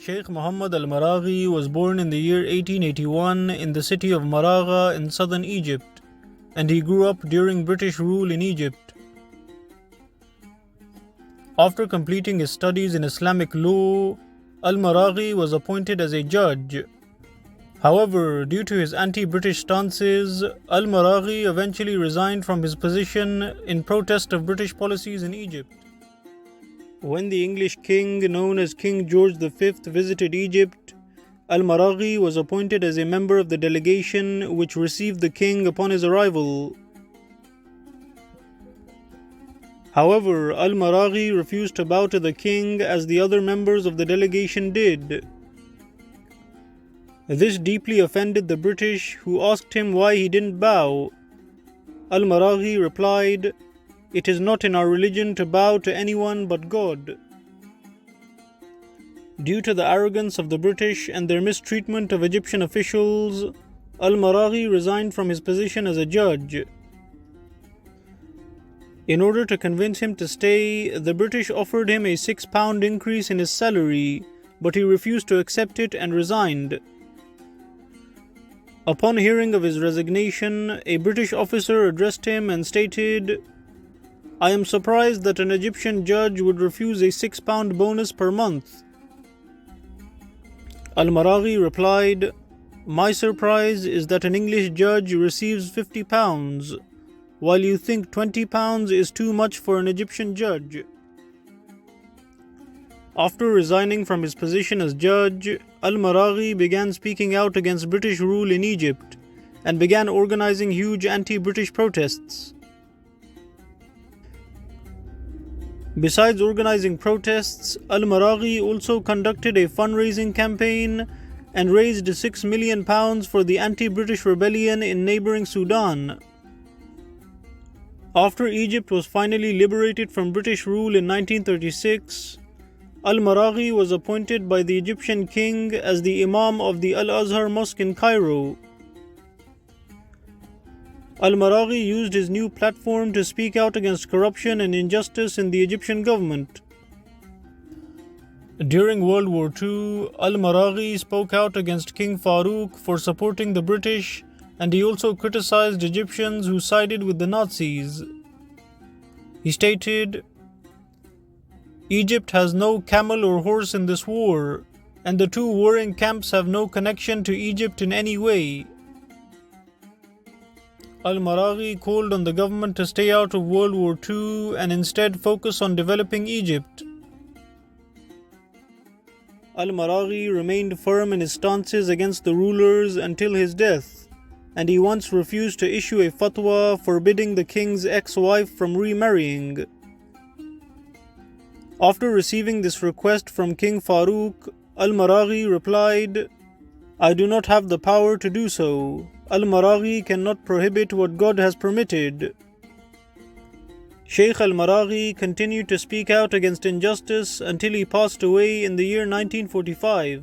Sheikh Muhammad Al Maraghi was born in the year 1881 in the city of Maragha in southern Egypt, and he grew up during British rule in Egypt. After completing his studies in Islamic law, Al Maraghi was appointed as a judge. However, due to his anti-British stances, Al Maraghi eventually resigned from his position in protest of British policies in Egypt. When the English king, known as King George V, visited Egypt, Al Maraghi was appointed as a member of the delegation which received the king upon his arrival. However, Al Maraghi refused to bow to the king as the other members of the delegation did. This deeply offended the British, who asked him why he didn't bow. Al Maraghi replied, "It is not in our religion to bow to anyone but God." Due to the arrogance of the British and their mistreatment of Egyptian officials, Al Maraghi resigned from his position as a judge. In order to convince him to stay, the British offered him a £6 increase in his salary, but he refused to accept it and resigned. Upon hearing of his resignation, a British officer addressed him and stated, "I am surprised that an Egyptian judge would refuse a £6 bonus per month." Al Maraghi replied, "My surprise is that an English judge receives £50, while you think £20 is too much for an Egyptian judge." After resigning from his position as judge, Al Maraghi began speaking out against British rule in Egypt and began organizing huge anti-British protests. Besides organizing protests, Al Maraghi also conducted a fundraising campaign and raised £6 million for the anti-British rebellion in neighboring Sudan. After Egypt was finally liberated from British rule in 1936, Al Maraghi was appointed by the Egyptian king as the Imam of the Al-Azhar Mosque in Cairo. Al Maraghi used his new platform to speak out against corruption and injustice in the Egyptian government. During World War II, Al Maraghi spoke out against King Farouk for supporting the British, and he also criticized Egyptians who sided with the Nazis. He stated, "Egypt has no camel or horse in this war, and the two warring camps have no connection to Egypt in any way." Al Maraghi called on the government to stay out of World War II and instead focus on developing Egypt. Al Maraghi remained firm in his stances against the rulers until his death, and he once refused to issue a fatwa forbidding the king's ex-wife from remarrying. After receiving this request from King Farouk, Al Maraghi replied, "I do not have the power to do so. Al Maraghi cannot prohibit what God has permitted." Sheikh Al Maraghi continued to speak out against injustice until he passed away in the year 1945.